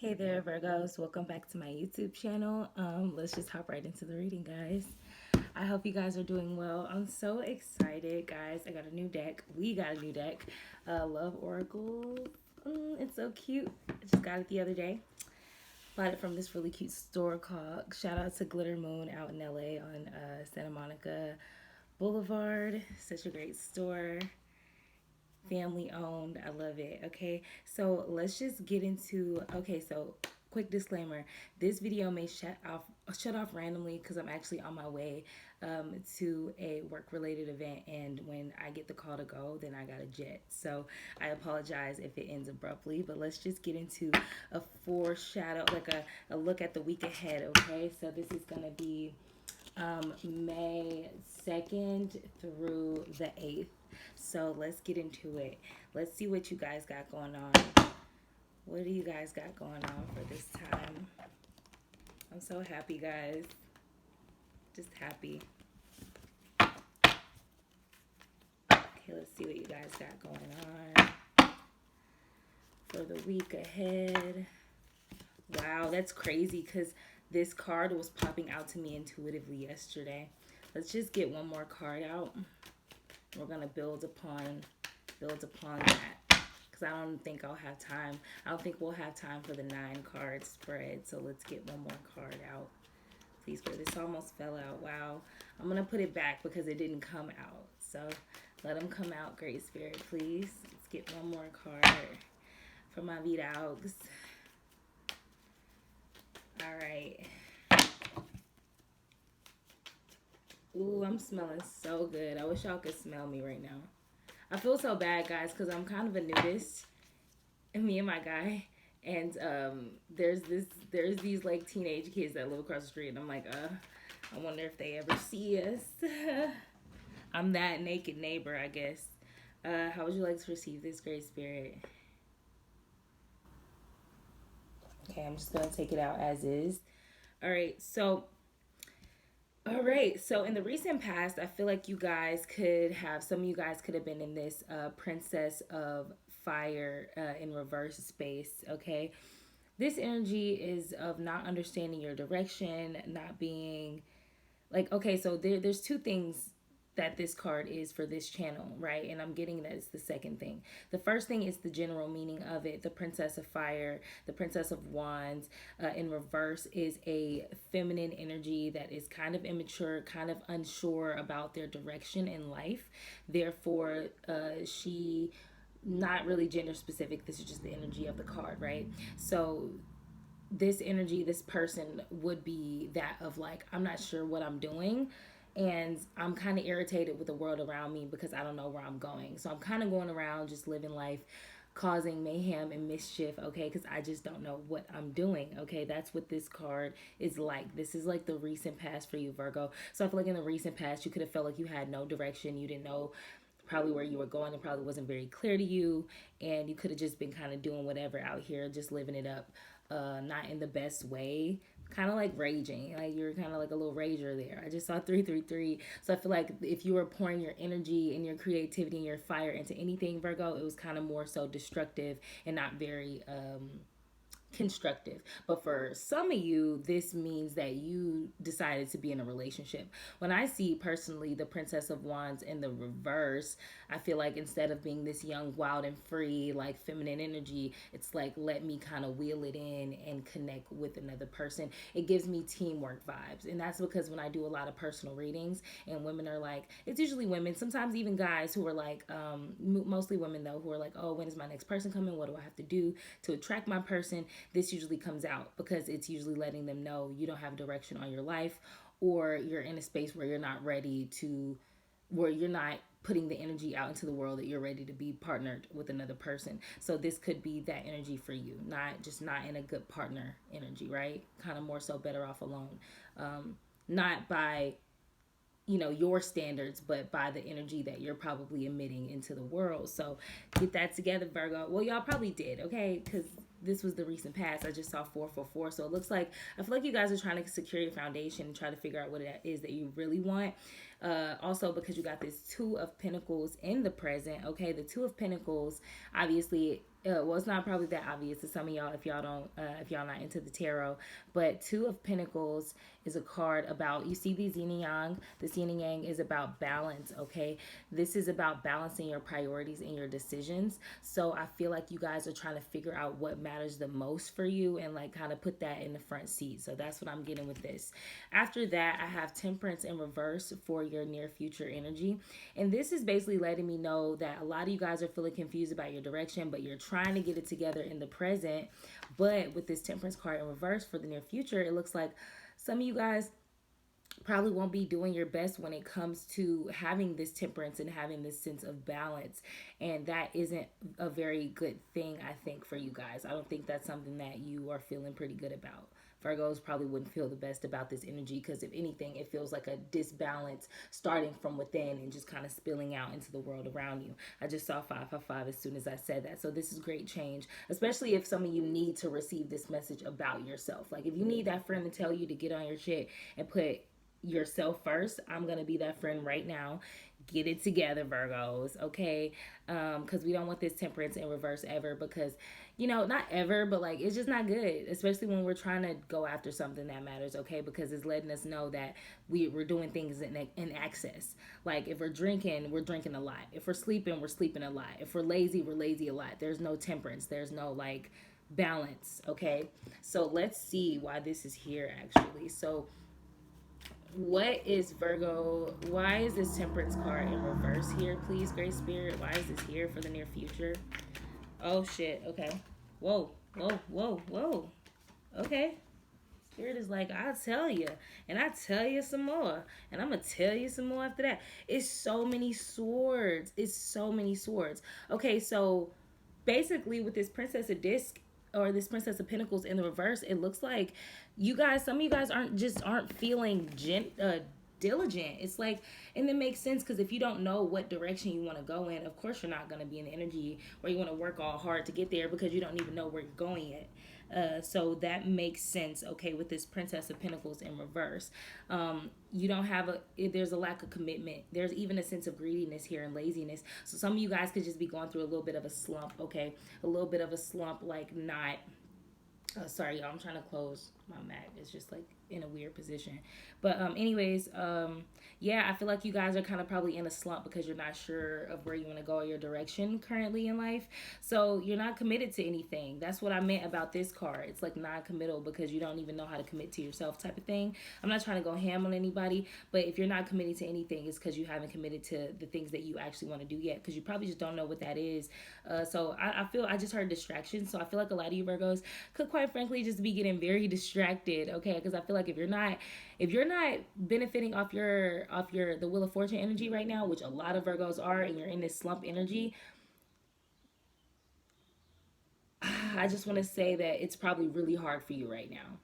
Hey there, Virgos. Welcome back to my YouTube channel. Let's just hop right into the reading, guys. I hope you guys are doing well. I'm so excited, guys. I got a new deck. We got a new deck. Love Oracle. It's so cute. I just got it the other day. Bought it from this really cute store called, shout out to Glitter Moon out in LA on Santa Monica Boulevard. Such a great store, family owned. I love it. Okay, so let's just get into. Okay, so quick disclaimer: this video may shut off randomly because I'm actually on my way to a work related event, and when I get the call to go, then I got a jet. So I apologize if it ends abruptly, but let's just get into a foreshadow, like a look at the week ahead. Okay, so this is gonna be May 2nd through the 8th. So let's get into it. Let's see what you guys got going on. What do you guys got going on for this time? I'm so happy, guys. Just happy. Okay, let's see what you guys got going on for the week ahead. Wow, that's crazy because this card was popping out to me intuitively yesterday. Let's just get one more card out. We're gonna build upon that because I don't think I'll have time. I don't think we'll have time for the 9 card spread. So let's get one more card out. Please, for this almost fell out. Wow. I'm gonna put it back because it didn't come out. So let them come out, Great Spirit, please. Let's get one more card for my V-Dogs. All right. Ooh, I'm smelling so good. I wish y'all could smell me right now. I feel so bad, guys, because I'm kind of a nudist, and me and my guy, and there's these like teenage kids that live across the street, and I'm like, I wonder if they ever see us. I'm that naked neighbor, I guess. How would you like to receive this, Great Spirit? Okay, I'm just gonna take it out as is. All right, so in the recent past, I feel like some of you guys could have been in this Princess of Fire in reverse space, okay? This energy is of not understanding your direction, not being like, okay, so there's two things that this card is for this channel, right? And I'm getting that it's the second thing. The first thing is the general meaning of it. The Princess of Fire, the Princess of Wands in reverse is a feminine energy that is kind of immature, kind of unsure about their direction in life. Therefore, she not really gender specific. This is just the energy of the card, right? So this energy, this person would be that of like, I'm not sure what I'm doing, and I'm kind of irritated with the world around me because I don't know where I'm going. So I'm kind of going around just living life causing mayhem and mischief, okay, because I just don't know what I'm doing, okay? That's what this card is like. This is like the recent past for you, Virgo. So I feel like in the recent past you could have felt like you had no direction, you didn't know probably where you were going, it probably wasn't very clear to you, and you could have just been kind of doing whatever out here, just living it up, not in the best way, kind of like raging, like you're kind of like a little rager there. I just saw 333. So I feel like if you were pouring your energy and your creativity and your fire into anything, Virgo, it was kind of more so destructive and not very constructive. But for some of you, this means that you decided to be in a relationship. When I see personally the Princess of Wands in the reverse, I feel like instead of being this young, wild, and free, like feminine energy, it's like, let me kind of wheel it in and connect with another person. It gives me teamwork vibes. And that's because when I do a lot of personal readings and women are like, it's usually women, sometimes even guys who are like, mostly women though, who are like, oh, when is my next person coming? What do I have to do to attract my person? This usually comes out because it's usually letting them know you don't have direction on your life, or you're in a space where you're not ready to, where you're not putting the energy out into the world that you're ready to be partnered with another person. So this could be that energy for you, not in a good partner energy, right? Kind of more so better off alone. Not by your standards, but by the energy that you're probably emitting into the world. So get that together, Virgo. Well, y'all probably did, okay? Because this was the recent past. I just saw 444. So it looks like, I feel like you guys are trying to secure your foundation and try to figure out what it is that you really want. Also, because you got this Two of Pentacles in the present, okay? The Two of Pentacles, obviously, well, it's not probably that obvious to some of y'all if y'all don't, if y'all not into the tarot. But Two of Pentacles is a card about, you see these yin and yang. This yin and yang is about balance. Okay, this is about balancing your priorities and your decisions. So I feel like you guys are trying to figure out what matters the most for you and like kind of put that in the front seat. So that's what I'm getting with this. After that, I have Temperance in reverse for your near future energy, and this is basically letting me know that a lot of you guys are feeling confused about your direction, but you're trying to get it together in the present. But with this Temperance card in reverse for the near future, it looks like some of you guys probably won't be doing your best when it comes to having this temperance and having this sense of balance. And that isn't a very good thing, I think, for you guys. I don't think that's something that you are feeling pretty good about. Virgos probably wouldn't feel the best about this energy because, if anything, it feels like a disbalance starting from within and just kind of spilling out into the world around you. I just saw 555 as soon as I said that. So this is great change, especially if some of you need to receive this message about yourself. Like if you need that friend to tell you to get on your shit and put yourself first, I'm gonna be that friend right now. Get it together, Virgos, okay? Because we don't want this temperance in reverse ever, because not ever, but like it's just not good, especially when we're trying to go after something that matters, okay? Because it's letting us know that we're doing things in excess. Like if we're drinking a lot. If we're sleeping a lot. If we're lazy a lot. There's no temperance, there's no like balance, okay? So let's see why this is here actually. So what is Virgo? Why is this Temperance card in reverse here, please, Great Spirit? Why is this here for the near future? Oh, shit. Okay. Whoa, whoa, whoa, whoa. Okay. Spirit is like, I'll tell you. And I tell you some more. And I'm going to tell you some more after that. It's so many swords. It's so many swords. Okay, so basically with this Princess of Disc or this Princess of Pentacles in the reverse, it looks like some of you guys aren't feeling diligent. It's like, and it makes sense because if you don't know what direction you want to go in, of course you're not going to be in the energy where you want to work all hard to get there because you don't even know where you're going yet. So that makes sense, okay, with this Princess of Pentacles in reverse. You don't have there's a lack of commitment. There's even a sense of greediness here and laziness. So some of you guys could just be going through a little bit of a slump, okay? A little bit of a slump, like not, sorry, y'all, I'm trying to close my Mac. It's just like in a weird position. But anyways, yeah, I feel like you guys are kind of probably in a slump because you're not sure of where you want to go or your direction currently in life. So you're not committed to anything. That's what I meant about this card. It's like non-committal because you don't even know how to commit to yourself type of thing. I'm not trying to go ham on anybody, but if you're not committing to anything, it's because you haven't committed to the things that you actually want to do yet, because you probably just don't know what that is. So I just heard distraction. So I feel like a lot of you Virgos could quite frankly just be getting very distracted, okay? Because I feel like if you're not benefiting off the Wheel of Fortune energy right now, which a lot of Virgos are, and you're in this slump energy, I just want to say that it's probably really hard for you right now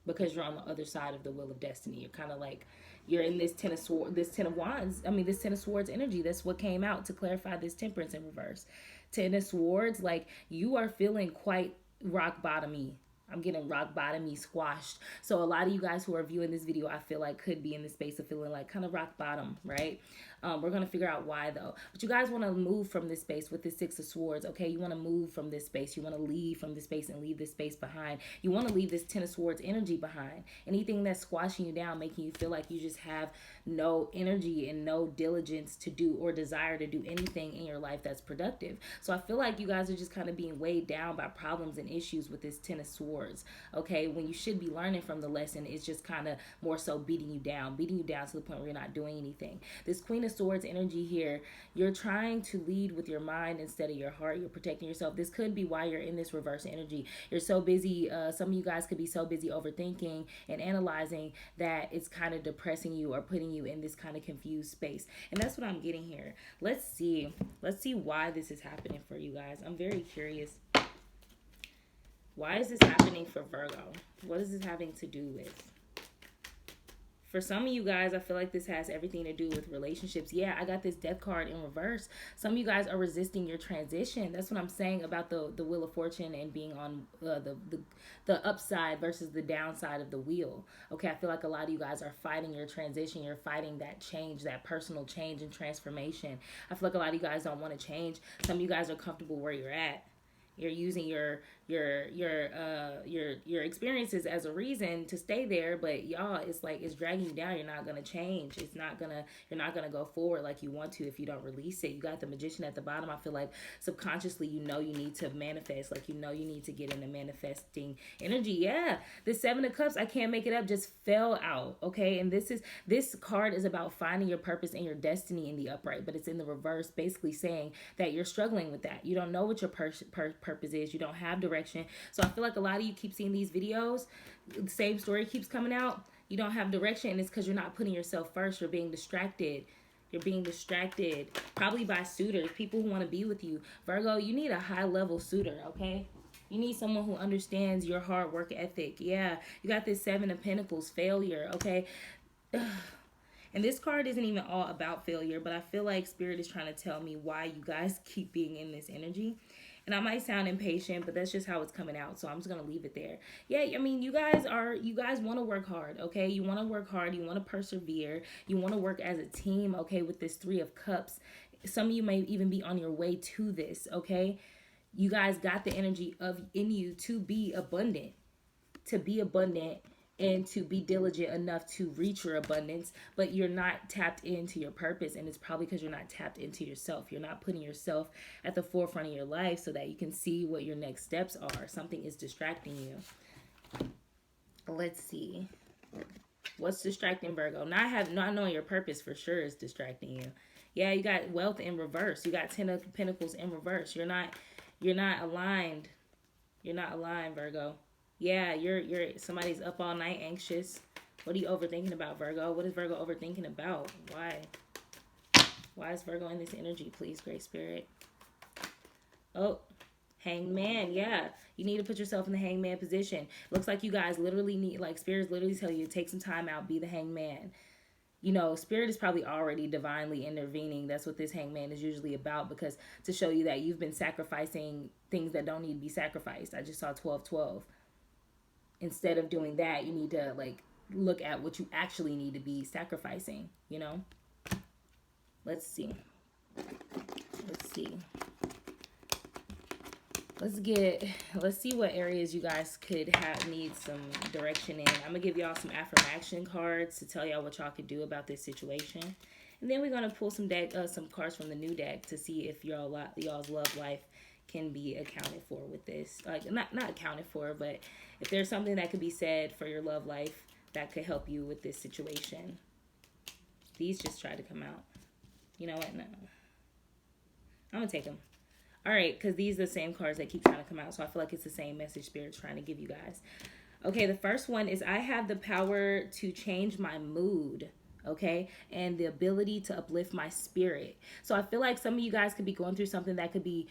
because you're on the other side of the Wheel of Destiny. You're kind of like, you're in this Ten of Wands. I mean, this Ten of Swords energy. That's what came out to clarify this Temperance in reverse. Ten of Swords, like you are feeling quite rock bottomy. I'm getting rock bottomy, squashed. So a lot of you guys who are viewing this video, I feel like could be in the space of feeling like kind of rock bottom, right? We're going to figure out why though. But you guys want to move from this space with the Six of Swords, okay? You want to move from this space. You want to leave from this space and leave this space behind. You want to leave this Ten of Swords energy behind. Anything that's squashing you down, making you feel like you just have no energy and no diligence to do or desire to do anything in your life that's productive. So I feel like you guys are just kind of being weighed down by problems and issues with this Ten of Swords, okay? When you should be learning from the lesson, it's just kind of more so beating you down to the point where you're not doing anything. This Queen of Swords energy here, you're trying to lead with your mind instead of your heart. You're protecting yourself. This could be why you're in this reverse energy. You're so busy, some of you guys could be so busy overthinking and analyzing that it's kind of depressing you or putting you in this kind of confused space. And that's what I'm getting here. Let's see why this is happening for you guys. I'm very curious. Why is this happening for Virgo? What is this having to do with? For some of you guys, I feel like this has everything to do with relationships. Yeah, I got this Death card in reverse. Some of you guys are resisting your transition. That's what I'm saying about the Wheel of Fortune and being on the upside versus the downside of the wheel. Okay, I feel like a lot of you guys are fighting your transition. You're fighting that change, that personal change and transformation. I feel like a lot of you guys don't want to change. Some of you guys are comfortable where you're at. You're using your experiences as a reason to stay there, but y'all, it's like it's dragging you down. You're not gonna change. You're not gonna go forward like you want to if you don't release it. You got the Magician at the bottom. I feel like subconsciously you know you need to manifest. Like you know you need to get into manifesting energy. Yeah, the Seven of Cups, I can't make it up, just fell out. Okay, and this card is about finding your purpose and your destiny in the upright, but it's in the reverse, basically saying that you're struggling with that. You don't know what your purpose is. You don't have direction. So I feel like a lot of you keep seeing these videos, the same story keeps coming out. You don't have direction, and it's because you're not putting yourself first. You're being distracted. You're being distracted, probably by suitors, people who want to be with you. Virgo, you need a high-level suitor, okay? You need someone who understands your hard work ethic. Yeah, you got this Seven of Pentacles, failure, okay? And this card isn't even all about failure, but I feel like Spirit is trying to tell me why you guys keep being in this energy. And I might sound impatient, but that's just how it's coming out. So I'm just going to leave it there. Yeah, I mean, you guys want to work hard, okay? You want to work hard. You want to persevere. You want to work as a team, okay, with this Three of Cups. Some of you may even be on your way to this, okay? You guys got the energy in you to be abundant. And to be diligent enough to reach your abundance, but you're not tapped into your purpose, and it's probably because you're not tapped into yourself. You're not putting yourself at the forefront of your life so that you can see what your next steps are. Something is distracting you. Let's see. What's distracting Virgo? Not knowing your purpose for sure is distracting you. Yeah, you got wealth in reverse. You got Ten of Pentacles in reverse. You're not aligned. You're not aligned, Virgo. Yeah, you're somebody's up all night anxious. What are you overthinking about, Virgo? What is Virgo overthinking about? Why is Virgo in this energy, please, Great Spirit? Oh, Hangman. Yeah, you need to put yourself in the Hangman position. Looks like you guys literally need, like, Spirit's literally tell you to take some time out, be the Hangman. You know, Spirit is probably already divinely intervening. That's what this Hangman is usually about, because to show you that you've been sacrificing things that don't need to be sacrificed. I just saw 12-12. Instead of doing that, you need to, like, look at what you actually need to be sacrificing, you know? Let's see. Let's see what areas you guys could need some direction in. I'm going to give y'all some affirmation cards to tell y'all what y'all could do about this situation. And then we're going to pull some cards from the new deck to see if y'all's love life can be accounted for with this. Like, not accounted for, but if there's something that could be said for your love life that could help you with this situation. These just tried to come out. You know what? No. I'm going to take them. All right, because these are the same cards that keep trying to come out. So I feel like it's the same message Spirit's trying to give you guys. Okay, the first one is I have the power to change my mood. Okay, and the ability to uplift my spirit. So I feel like some of you guys could be going through something that could be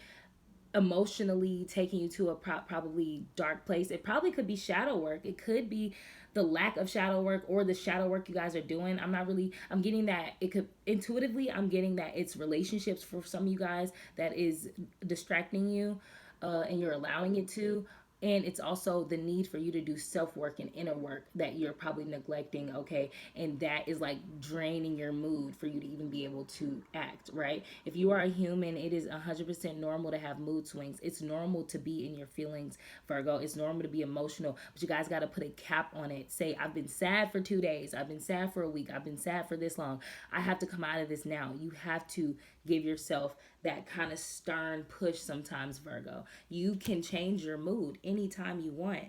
emotionally taking you to a probably dark place. It probably could be shadow work. It could be the lack of shadow work or the shadow work you guys are doing. I'm getting that it could intuitively, I'm getting that it's relationships for some of you guys that is distracting you, and you're allowing it to. And it's also the need for you to do self-work and inner work that you're probably neglecting, okay? And that is like draining your mood for you to even be able to act, right? If you are a human, it is 100% normal to have mood swings. It's normal to be in your feelings, Virgo. It's normal to be emotional, but you guys got to put a cap on it. Say, I've been sad for 2 days. I've been sad for a week. I've been sad for this long. I have to come out of this now. You have to give yourself that kind of stern push sometimes, Virgo. You can change your mood anytime you want.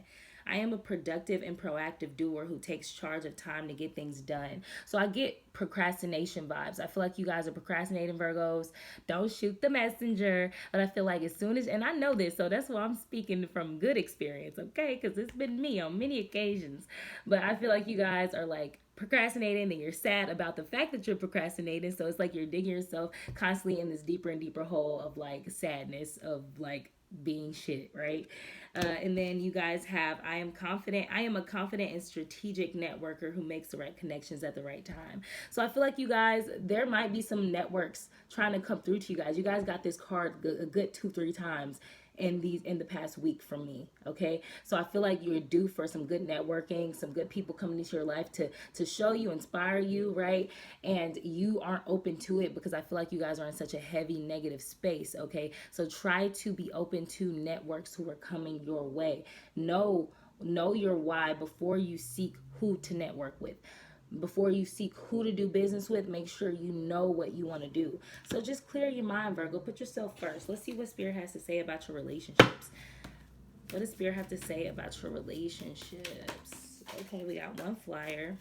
I am a productive and proactive doer who takes charge of time to get things done. So I get procrastination vibes. I feel like you guys are procrastinating, Virgos. Don't shoot the messenger. But I feel like as soon as, and I know this, so that's why I'm speaking from good experience, okay? Because it's been me on many occasions. But I feel like you guys are like procrastinating and you're sad about the fact that you're procrastinating. So it's like you're digging yourself constantly in this deeper and deeper hole of like sadness, of like being shit, right? And then you guys have, I am a confident and strategic networker who makes the right connections at the right time. So I feel like you guys, there might be some networks trying to come through to you guys. You guys got this card a good 2-3 times, in the past week from me. Okay, so I feel like you're due for some good networking, some good people coming into your life to show you, inspire you, right? And you aren't open to it because I feel like you guys are in such a heavy negative space. Okay, so try to be open to networks who are coming your way. Know your why before you seek who to network with. Before you seek who to do business with, make sure you know what you want to do. So just clear your mind, Virgo. Put yourself first. Let's see what Spirit has to say about your relationships. What does Spirit have to say about your relationships? Okay, we got one flyer.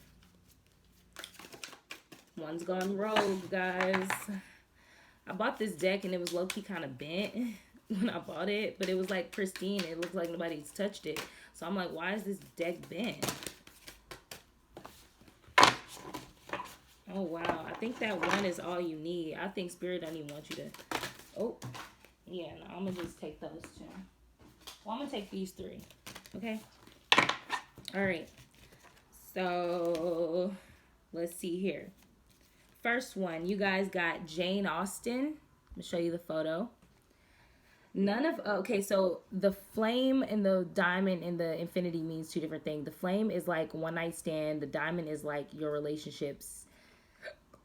One's gone rogue, guys. I bought this deck and it was low-key kind of bent when I bought it, but it was like pristine. It looked like nobody's touched it. So I'm like, why is this deck bent? Oh, wow. I think that one is all you need. I think Spirit doesn't even want you to... Oh, yeah. No, I'm going to just take those two. Well, I'm going to take these three. Okay? All right. So, let's see here. First one, you guys got Jane Austen. I'm going to show you the photo. Okay, so the flame and the diamond and the infinity means two different things. The flame is like one night stand. The diamond is like your relationships,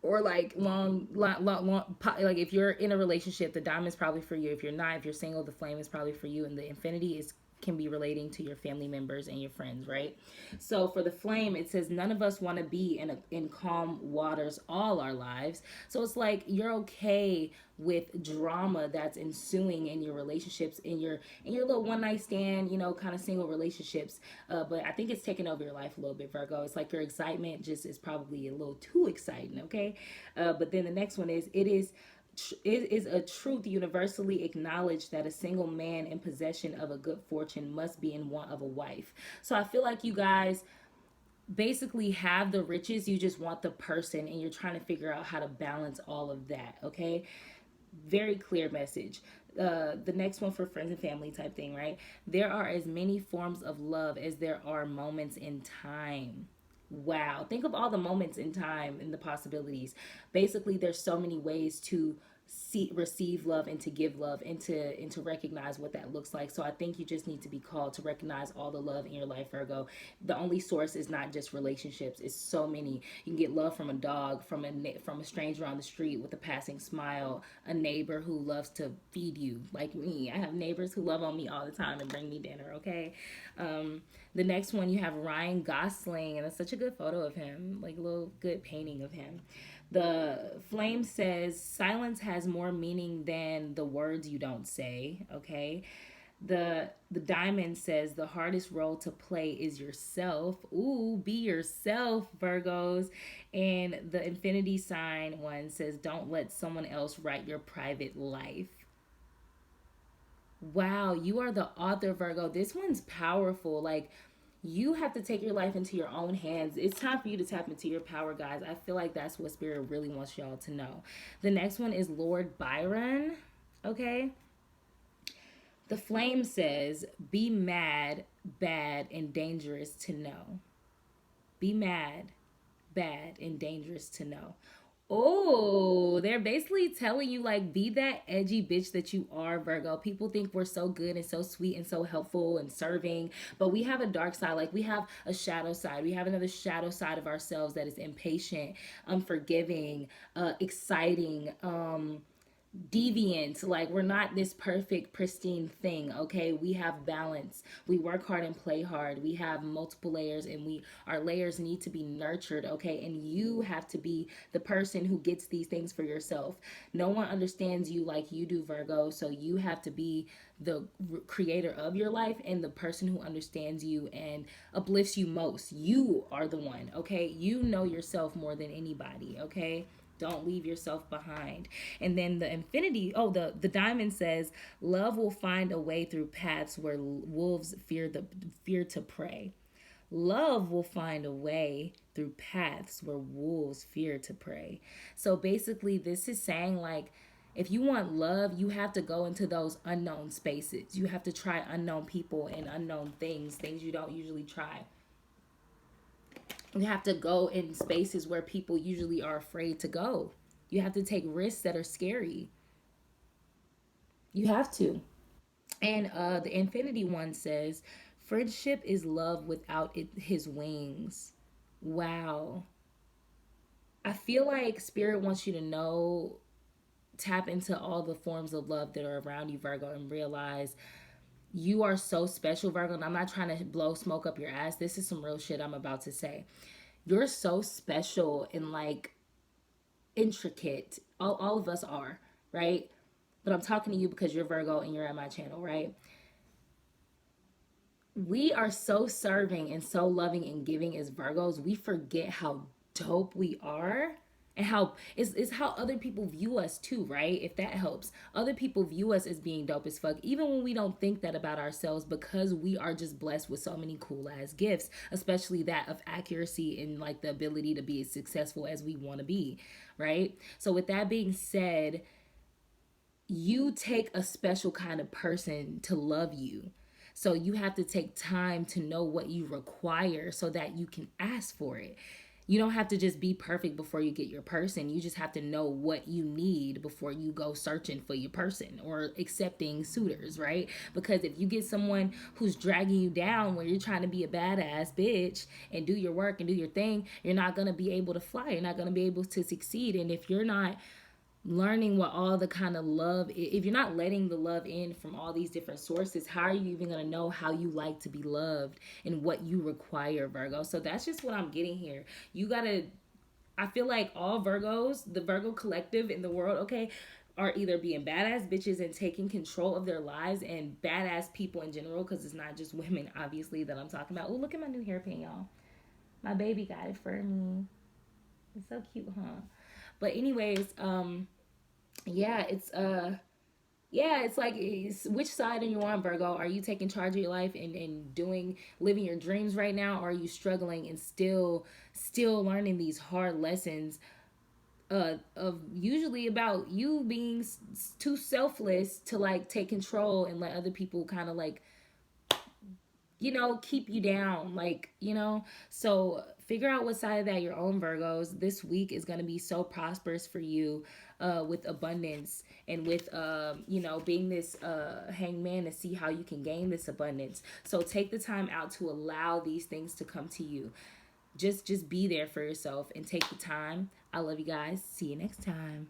or like like if you're in a relationship, the diamond is probably for you. If you're not, if you're single, the flame is probably for you, and the infinity is can be relating to your family members and your friends, right? So for the flame, it says none of us want to be in calm waters all our lives. So it's like you're okay with drama that's ensuing in your relationships, in your little one night stand, kind of single relationships. But I think it's taking over your life a little bit, Virgo. It's like your excitement just is probably a little too exciting, okay? But then the next one is it is a truth universally acknowledged that a single man in possession of a good fortune must be in want of a wife. So I feel like you guys basically have the riches, you just want the person, and you're trying to figure out how to balance all of that, okay? Very clear message. The next one for friends and family type thing, right? There are as many forms of love as there are moments in time. Wow. Think of all the moments in time and the possibilities. Basically, there's so many ways to receive love and to give love and to recognize what that looks like. So I think you just need to be called to recognize all the love in your life, Virgo. The only source is not just relationships. It's so many. You can get love from a dog, from a stranger on the street with a passing smile, a neighbor who loves to feed you like me. I have neighbors who love on me all the time and bring me dinner, okay? The next one, you have Ryan Gosling, and it's such a good photo of him, like a little good painting of him. The flame says silence has more meaning than the words you don't say, okay? The diamond says the hardest role to play is yourself. Ooh, be yourself, Virgos. And the infinity sign one says don't let someone else write your private life. Wow, you are the author, Virgo. This one's powerful. Like, you have to take your life into your own hands. It's time for you to tap into your power, guys. I feel like that's what Spirit really wants y'all to know. The next one is Lord Byron. Okay. The flame says, be mad, bad, and dangerous to know. Be mad, bad, and dangerous to know. Oh, they're basically telling you, like, be that edgy bitch that you are, Virgo. People think we're so good and so sweet and so helpful and serving, but we have a dark side. Like, we have a shadow side. We have another shadow side of ourselves that is impatient, unforgiving, exciting, deviant. Like, we're not this perfect pristine thing, okay? We have balance. We work hard and play hard. We have multiple layers, and our layers need to be nurtured, okay? And you have to be the person who gets these things for yourself. No one understands you like you do, Virgo, so you have to be the creator of your life and the person who understands you and uplifts you most. You are the one, okay? You know yourself more than anybody, okay? Don't leave yourself behind. And then the infinity, the diamond says, love will find a way through paths where wolves fear to prey. Love will find a way through paths where wolves fear to prey. So basically, this is saying, like, if you want love, you have to go into those unknown spaces. You have to try unknown people and unknown things you don't usually try. You have to go in spaces where people usually are afraid to go. You have to take risks that are scary. You have to. And the Infinity one says, friendship is love without his wings. Wow. I feel like Spirit wants you to know, tap into all the forms of love that are around you, Virgo, and realize you are so special, Virgo. And I'm not trying to blow smoke up your ass. This is some real shit I'm about to say. You're so special and like intricate. All of us are, right? But I'm talking to you because you're Virgo and you're at my channel, right? We are so serving and so loving and giving as Virgos, we forget how dope we are, and how it's how other people view us too, right? If that helps. Other people view us as being dope as fuck, even when we don't think that about ourselves, because we are just blessed with so many cool ass gifts, especially that of accuracy and like the ability to be as successful as we want to be, right? So with that being said, you take a special kind of person to love you. So you have to take time to know what you require so that you can ask for it. You don't have to just be perfect before you get your person. You just have to know what you need before you go searching for your person or accepting suitors, right? Because if you get someone who's dragging you down when you're trying to be a badass bitch and do your work and do your thing, you're not going to be able to fly. You're not going to be able to succeed. And if you're not learning what all the kind of love, if you're not letting the love in from all these different sources, how are you even going to know how you like to be loved and what you require, Virgo? So that's just what I'm getting here. You got to, I feel like all Virgos, the Virgo collective in the world, okay, are either being badass bitches and taking control of their lives, and badass people in general, because it's not just women obviously that I'm talking about. Oh, look at my new hairpin, y'all. My baby got it for me. It's so cute, huh? But anyways, yeah, it's like, which side are you on, Virgo? Are you taking charge of your life and doing, living your dreams right now, or are you struggling and still learning these hard lessons of usually about you being too selfless to like take control and let other people kind of like, keep you down, like, so figure out what side of that you're on, Virgos. This week is going to be so prosperous for you, with abundance and with, being this hangman to see how you can gain this abundance. So take the time out to allow these things to come to you. Just be there for yourself and take the time. I love you guys. See you next time.